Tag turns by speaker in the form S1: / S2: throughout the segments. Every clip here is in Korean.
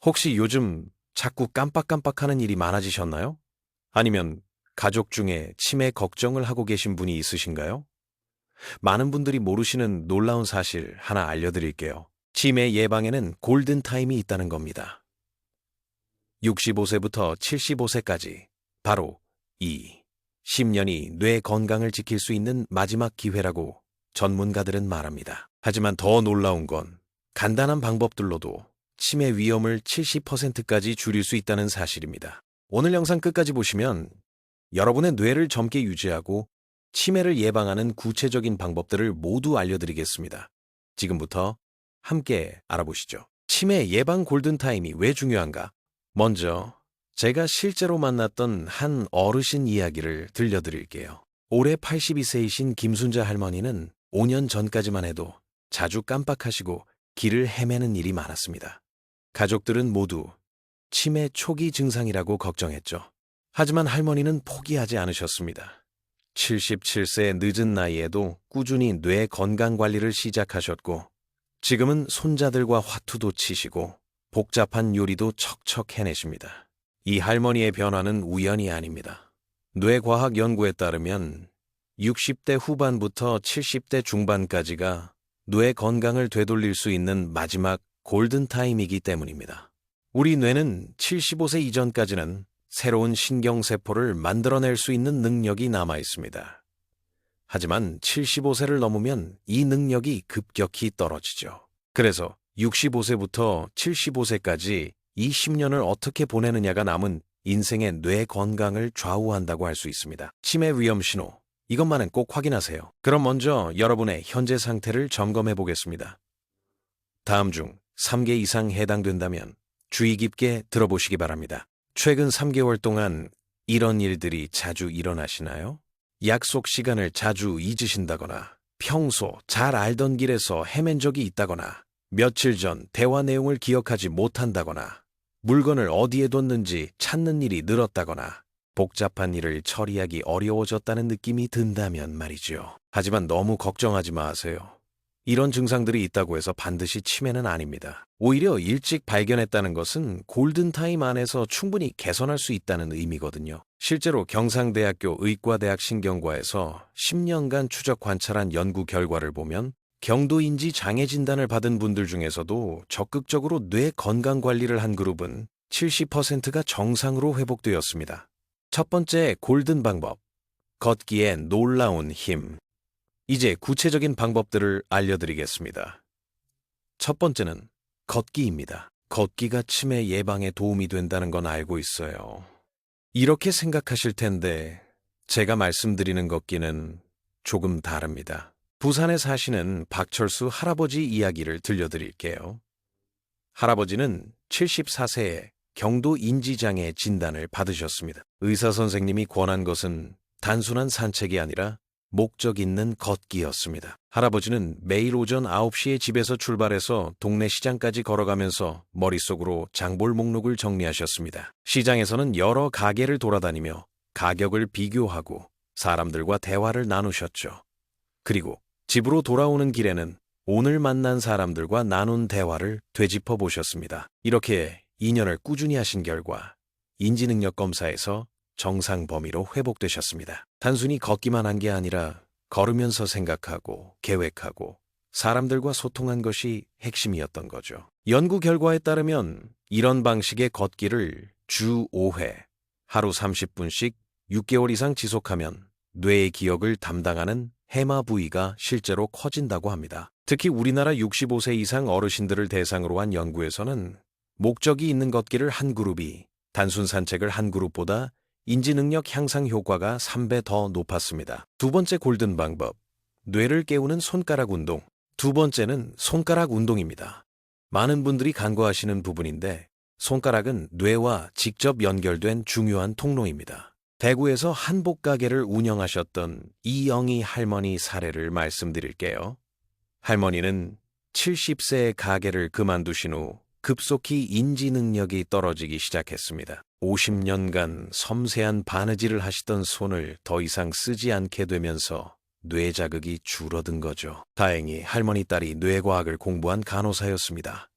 S1: 혹시 요즘 자꾸 깜빡깜빡하는 일이 많아지셨나요? 아니면 가족 중에 치매 걱정을 하고 계신 분이 있으신가요? 많은 분들이 모르시는 놀라운 사실 하나 알려드릴게요. 치매 예방에는 골든타임이 있다는 겁니다. 65세부터 75세까지 바로 이 10년이 뇌 건강을 지킬 수 있는 마지막 기회라고 전문가들은 말합니다. 하지만 더 놀라운 건 간단한 방법들로도 치매 위험을 70%까지 줄일 수 있다는 사실입니다. 오늘 영상 끝까지 보시면 여러분의 뇌를 젊게 유지하고 치매를 예방하는 구체적인 방법들을 모두 알려드리겠습니다. 지금부터 함께 알아보시죠. 치매 예방 골든타임이 왜 중요한가? 먼저 제가 실제로 만났던 한 어르신 이야기를 들려드릴게요. 올해 82세이신 김순자 할머니는 5년 전까지만 해도 자주 깜빡하시고 길을 헤매는 일이 많았습니다. 가족들은 모두 치매 초기 증상이라고 걱정했죠. 하지만 할머니는 포기하지 않으셨습니다. 77세의 늦은 나이에도 꾸준히 뇌 건강 관리를 시작하셨고 지금은 손자들과 화투도 치시고 복잡한 요리도 척척 해내십니다. 이 할머니의 변화는 우연이 아닙니다. 뇌과학 연구에 따르면 60대 후반부터 70대 중반까지가 뇌 건강을 되돌릴 수 있는 마지막 골든타임이기 때문입니다. 우리 뇌는 75세 이전까지는 새로운 신경세포를 만들어낼 수 있는 능력이 남아 있습니다. 하지만 75세를 넘으면 이 능력이 급격히 떨어지죠. 그래서 65세부터 75세까지 이 10년을 어떻게 보내느냐가 남은 인생의 뇌 건강을 좌우한다고 할 수 있습니다. 치매 위험 신호, 이것만은 꼭 확인하세요. 그럼 먼저 여러분의 현재 상태를 점검해 보겠습니다. 다음 중 3개 이상 해당된다면 주의 깊게 들어보시기 바랍니다. 최근 3개월 동안 이런 일들이 자주 일어나시나요? 약속 시간을 자주 잊으신다거나 평소 잘 알던 길에서 헤맨 적이 있다거나 며칠 전 대화 내용을 기억하지 못한다거나 물건을 어디에 뒀는지 찾는 일이 늘었다거나 복잡한 일을 처리하기 어려워졌다는 느낌이 든다면 말이죠. 하지만 너무 걱정하지 마세요. 이런 증상들이 있다고 해서 반드시 치매는 아닙니다. 오히려 일찍 발견했다는 것은 골든타임 안에서 충분히 개선할 수 있다는 의미거든요. 실제로 경상대학교 의과대학 신경과에서 10년간 추적 관찰한 연구 결과를 보면 경도인지 장애 진단을 받은 분들 중에서도 적극적으로 뇌 건강 관리를 한 그룹은 70%가 정상으로 회복되었습니다. 첫 번째 골든 방법, 걷기에 놀라운 힘. 이제 구체적인 방법들을 알려드리겠습니다. 첫 번째는 걷기입니다. 걷기가 치매 예방에 도움이 된다는 건 알고 있어요. 이렇게 생각하실 텐데 제가 말씀드리는 걷기는 조금 다릅니다. 부산에 사시는 박철수 할아버지 이야기를 들려드릴게요. 할아버지는 74세에 경도 인지장애 진단을 받으셨습니다. 의사 선생님이 권한 것은 단순한 산책이 아니라 목적 있는 걷기였습니다. 할아버지는 매일 오전 9시에 집에서 출발해서 동네 시장까지 걸어가면서 머릿속으로 장볼 목록을 정리하셨습니다. 시장에서는 여러 가게를 돌아다니며 가격을 비교하고 사람들과 대화를 나누셨죠. 그리고 집으로 돌아오는 길에는 오늘 만난 사람들과 나눈 대화를 되짚어 보셨습니다. 이렇게 2년을 꾸준히 하신 결과 인지능력 검사에서 정상 범위로 회복되셨습니다. 단순히 걷기만 한 게 아니라 걸으면서 생각하고 계획하고 사람들과 소통한 것이 핵심이었던 거죠. 연구 결과에 따르면 이런 방식의 걷기를 주 5회, 하루 30분씩 6개월 이상 지속하면 뇌의 기억을 담당하는 해마 부위가 실제로 커진다고 합니다. 특히 우리나라 65세 이상 어르신들을 대상으로 한 연구에서는 목적이 있는 걷기를 한 그룹이 단순 산책을 한 그룹보다 인지능력 향상 효과가 3배 더 높았습니다. 두 번째 골든 방법, 뇌를 깨우는 손가락 운동. 두 번째는 손가락 운동입니다. 많은 분들이 간과하시는 부분인데 손가락은 뇌와 직접 연결된 중요한 통로입니다. 대구에서 한복 가게를 운영하셨던 이영희 할머니 사례를 말씀드릴게요. 할머니는 70세의 가게를 그만두신 후 급속히 인지 능력이 떨어지기 시작했습니다. 50년간 섬세한 바느질을 하시던 손을 더 이상 쓰지 않게 되면서 뇌 자극이 줄어든 거죠. 다행히 할머니 딸이 뇌과학을 공부한 간호사였습니다.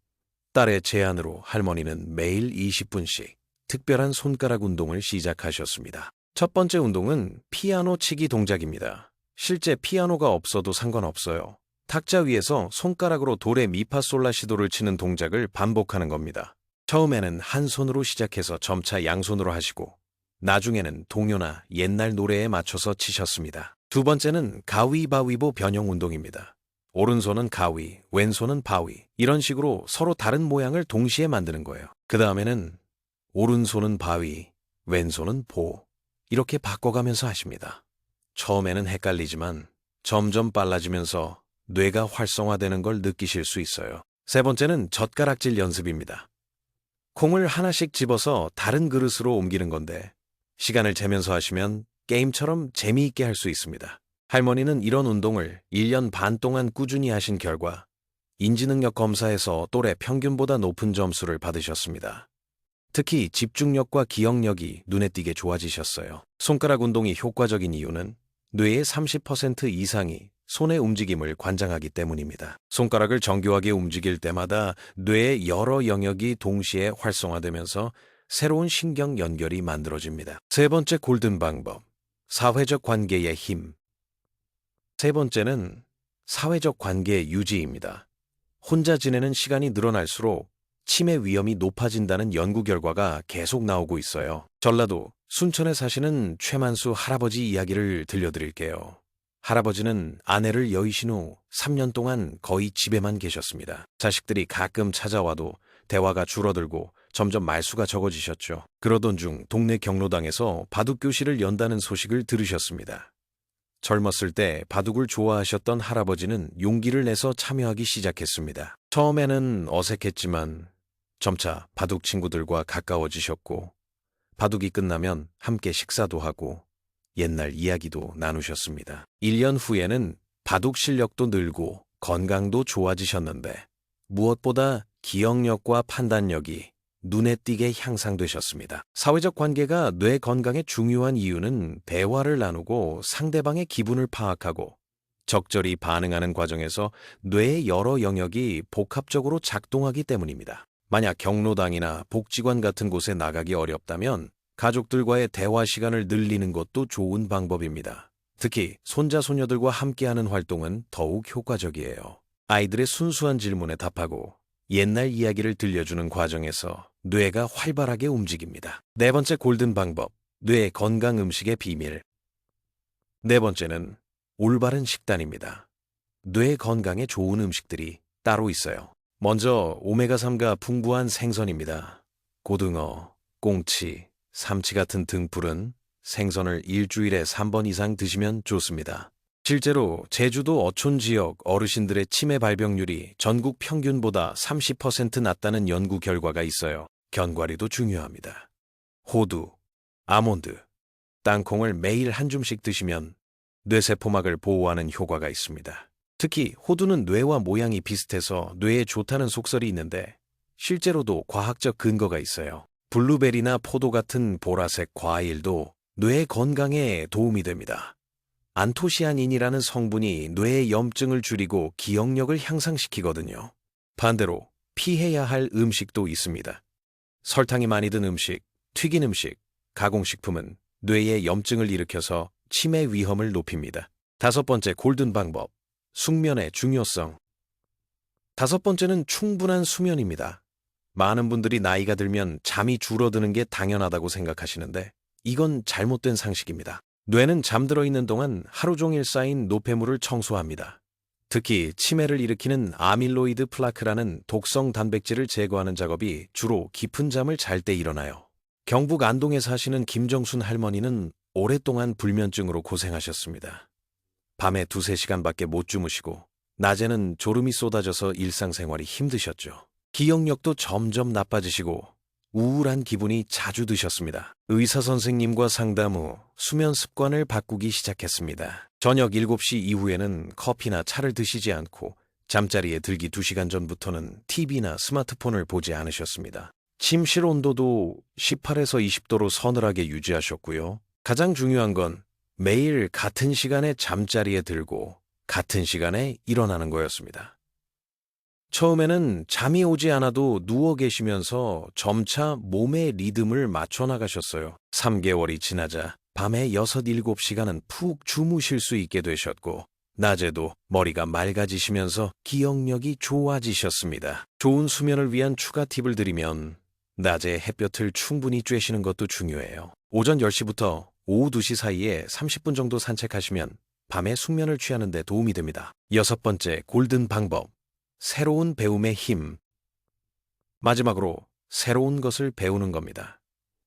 S1: 딸의 제안으로 할머니는 매일 20분씩 특별한 손가락 운동을 시작하셨습니다. 첫 번째 운동은 피아노 치기 동작입니다. 실제 피아노가 없어도 상관없어요. 탁자 위에서 손가락으로 도레미파솔라시도를 치는 동작을 반복하는 겁니다. 처음에는 한 손으로 시작해서 점차 양손으로 하시고 나중에는 동요나 옛날 노래에 맞춰서 치셨습니다. 두 번째는 가위바위보 변형 운동입니다. 오른손은 가위, 왼손은 바위, 이런 식으로 서로 다른 모양을 동시에 만드는 거예요. 그 다음에는 오른손은 바위, 왼손은 보, 이렇게 바꿔가면서 하십니다. 처음에는 헷갈리지만 점점 빨라지면서 뇌가 활성화되는 걸 느끼실 수 있어요. 세 번째는 젓가락질 연습입니다. 콩을 하나씩 집어서 다른 그릇으로 옮기는 건데 시간을 재면서 하시면 게임처럼 재미있게 할 수 있습니다. 할머니는 이런 운동을 1년 반 동안 꾸준히 하신 결과 인지능력 검사에서 또래 평균보다 높은 점수를 받으셨습니다. 특히 집중력과 기억력이 눈에 띄게 좋아지셨어요. 손가락 운동이 효과적인 이유는 뇌의 30% 이상이 손의 움직임을 관장하기 때문입니다. 손가락을 정교하게 움직일 때마다 뇌의 여러 영역이 동시에 활성화되면서 새로운 신경 연결이 만들어집니다. 세 번째 골든 방법, 사회적 관계의 힘. 세 번째는 사회적 관계 유지입니다. 혼자 지내는 시간이 늘어날수록 치매 위험이 높아진다는 연구 결과가 계속 나오고 있어요. 전라도 순천에 사시는 최만수 할아버지 이야기를 들려드릴게요. 할아버지는 아내를 여의신 후 3년 동안 거의 집에만 계셨습니다. 자식들이 가끔 찾아와도 대화가 줄어들고 점점 말수가 적어지셨죠. 그러던 중 동네 경로당에서 바둑 교실을 연다는 소식을 들으셨습니다. 젊었을 때 바둑을 좋아하셨던 할아버지는 용기를 내서 참여하기 시작했습니다. 처음에는 어색했지만 점차 바둑 친구들과 가까워지셨고 바둑이 끝나면 함께 식사도 하고 옛날 이야기도 나누셨습니다. 1년 후에는 바둑 실력도 늘고 건강도 좋아지셨는데 무엇보다 기억력과 판단력이 눈에 띄게 향상되셨습니다. 사회적 관계가 뇌 건강에 중요한 이유는 대화를 나누고 상대방의 기분을 파악하고 적절히 반응하는 과정에서 뇌의 여러 영역이 복합적으로 작동하기 때문입니다. 만약 경로당이나 복지관 같은 곳에 나가기 어렵다면 가족들과의 대화 시간을 늘리는 것도 좋은 방법입니다. 특히 손자, 손녀들과 함께하는 활동은 더욱 효과적이에요. 아이들의 순수한 질문에 답하고 옛날 이야기를 들려주는 과정에서 뇌가 활발하게 움직입니다. 네 번째 골든 방법, 뇌 건강 음식의 비밀. 네 번째는 올바른 식단입니다. 뇌 건강에 좋은 음식들이 따로 있어요. 먼저 오메가3가 풍부한 생선입니다. 고등어, 꽁치, 삼치 같은 등푸른 생선을 일주일에 3번 이상 드시면 좋습니다. 실제로 제주도 어촌 지역 어르신들의 치매 발병률이 전국 평균보다 30% 낮다는 연구 결과가 있어요. 견과류도 중요합니다. 호두, 아몬드, 땅콩을 매일 한 줌씩 드시면 뇌세포막을 보호하는 효과가 있습니다. 특히 호두는 뇌와 모양이 비슷해서 뇌에 좋다는 속설이 있는데 실제로도 과학적 근거가 있어요. 블루베리나 포도 같은 보라색 과일도 뇌 건강에 도움이 됩니다. 안토시아닌이라는 성분이 뇌의 염증을 줄이고 기억력을 향상시키거든요. 반대로 피해야 할 음식도 있습니다. 설탕이 많이 든 음식, 튀긴 음식, 가공식품은 뇌에 염증을 일으켜서 치매 위험을 높입니다. 다섯 번째 골든 방법, 숙면의 중요성. 다섯 번째는 충분한 수면입니다. 많은 분들이 나이가 들면 잠이 줄어드는 게 당연하다고 생각하시는데 이건 잘못된 상식입니다. 뇌는 잠들어 있는 동안 하루 종일 쌓인 노폐물을 청소합니다. 특히 치매를 일으키는 아밀로이드 플라크라는 독성 단백질을 제거하는 작업이 주로 깊은 잠을 잘 때 일어나요. 경북 안동에 사시는 김정순 할머니는 오랫동안 불면증으로 고생하셨습니다. 밤에 2-3시간밖에 못 주무시고 낮에는 졸음이 쏟아져서 일상생활이 힘드셨죠. 기억력도 점점 나빠지시고 우울한 기분이 자주 드셨습니다. 의사 선생님과 상담 후 수면 습관을 바꾸기 시작했습니다. 저녁 7시 이후에는 커피나 차를 드시지 않고 잠자리에 들기 2시간 전부터는 TV나 스마트폰을 보지 않으셨습니다. 침실 온도도 18에서 20도로 서늘하게 유지하셨고요. 가장 중요한 건 매일 같은 시간에 잠자리에 들고 같은 시간에 일어나는 거였습니다. 처음에는 잠이 오지 않아도 누워 계시면서 점차 몸의 리듬을 맞춰 나가셨어요. 3개월이 지나자 밤에 6, 7시간은 푹 주무실 수 있게 되셨고 낮에도 머리가 맑아지시면서 기억력이 좋아지셨습니다. 좋은 수면을 위한 추가 팁을 드리면 낮에 햇볕을 충분히 쬐시는 것도 중요해요. 오전 10시부터 오후 2시 사이에 30분 정도 산책하시면 밤에 숙면을 취하는 데 도움이 됩니다. 6번째 골든 방법. 새로운 배움의 힘. 마지막으로 새로운 것을 배우는 겁니다.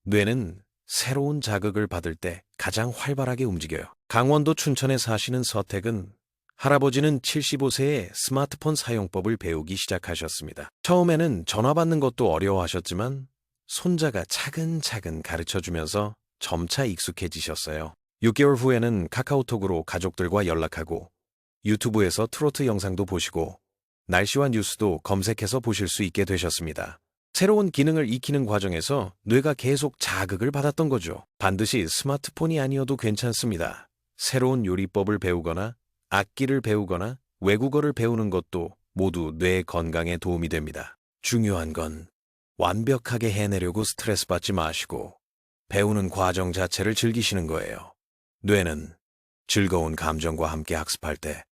S1: 뇌는 새로운 자극을 받을 때 가장 활발하게 움직여요. 강원도 춘천에 사시는 서택은 할아버지는 75세에 스마트폰 사용법을 배우기 시작하셨습니다. 처음에는 전화 받는 것도 어려워하셨지만 손자가 차근차근 가르쳐주면서 점차 익숙해지셨어요. 6개월 후에는 카카오톡으로 가족들과 연락하고 유튜브에서 트로트 영상도 보시고 날씨와 뉴스도 검색해서 보실 수 있게 되셨습니다. 새로운 기능을 익히는 과정에서 뇌가 계속 자극을 받았던 거죠. 반드시 스마트폰이 아니어도 괜찮습니다. 새로운 요리법을 배우거나 악기를 배우거나 외국어를 배우는 것도 모두 뇌 건강에 도움이 됩니다. 중요한 건 완벽하게 해내려고 스트레스 받지 마시고 배우는 과정 자체를 즐기시는 거예요. 뇌는 즐거운 감정과 함께 학습할 때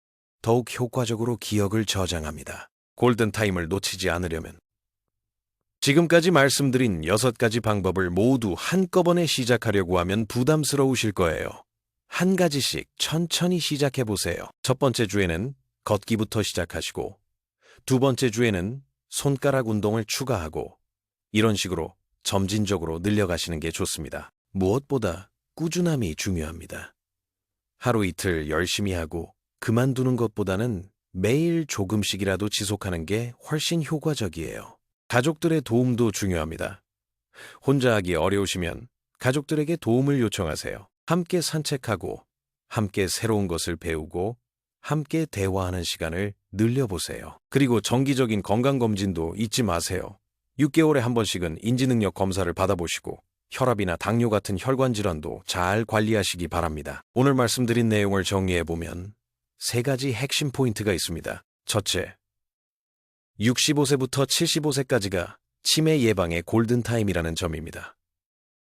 S1: 더욱 효과적으로 기억을 저장합니다. 골든타임을 놓치지 않으려면 지금까지 말씀드린 6가지 방법을 모두 한꺼번에 시작하려고 하면 부담스러우실 거예요. 한 가지씩 천천히 시작해 보세요. 첫 번째 주에는 걷기부터 시작하시고 두 번째 주에는 손가락 운동을 추가하고 이런 식으로 점진적으로 늘려가시는 게 좋습니다. 무엇보다 꾸준함이 중요합니다. 하루 이틀 열심히 하고 그만두는 것보다는 매일 조금씩이라도 지속하는 게 훨씬 효과적이에요. 가족들의 도움도 중요합니다. 혼자 하기 어려우시면 가족들에게 도움을 요청하세요. 함께 산책하고 함께 새로운 것을 배우고 함께 대화하는 시간을 늘려보세요. 그리고 정기적인 건강검진도 잊지 마세요. 6개월에 한 번씩은 인지능력 검사를 받아보시고 혈압이나 당뇨 같은 혈관 질환도 잘 관리하시기 바랍니다. 오늘 말씀드린 내용을 정리해보면 3가지 핵심 포인트가 있습니다. 첫째, 65세부터 75세까지가 치매 예방의 골든타임이라는 점입니다.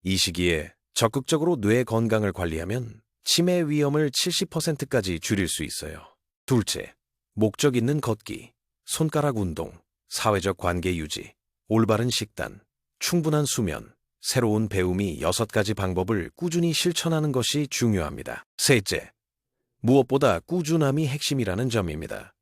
S1: 이 시기에 적극적으로 뇌 건강을 관리하면 치매 위험을 70%까지 줄일 수 있어요. 둘째, 목적 있는 걷기, 손가락 운동, 사회적 관계 유지, 올바른 식단, 충분한 수면, 새로운 배움이 6가지 방법을 꾸준히 실천하는 것이 중요합니다. 셋째, 무엇보다 꾸준함이 핵심이라는 점입니다.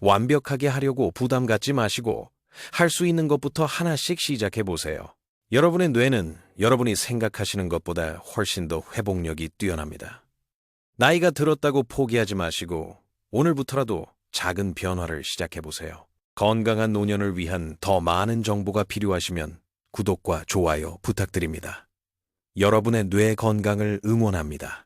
S1: 완벽하게 하려고 부담 갖지 마시고 할 수 있는 것부터 하나씩 시작해 보세요. 여러분의 뇌는 여러분이 생각하시는 것보다 훨씬 더 회복력이 뛰어납니다. 나이가 들었다고 포기하지 마시고 오늘부터라도 작은 변화를 시작해 보세요. 건강한 노년을 위한 더 많은 정보가 필요하시면 구독과 좋아요 부탁드립니다. 여러분의 뇌 건강을 응원합니다.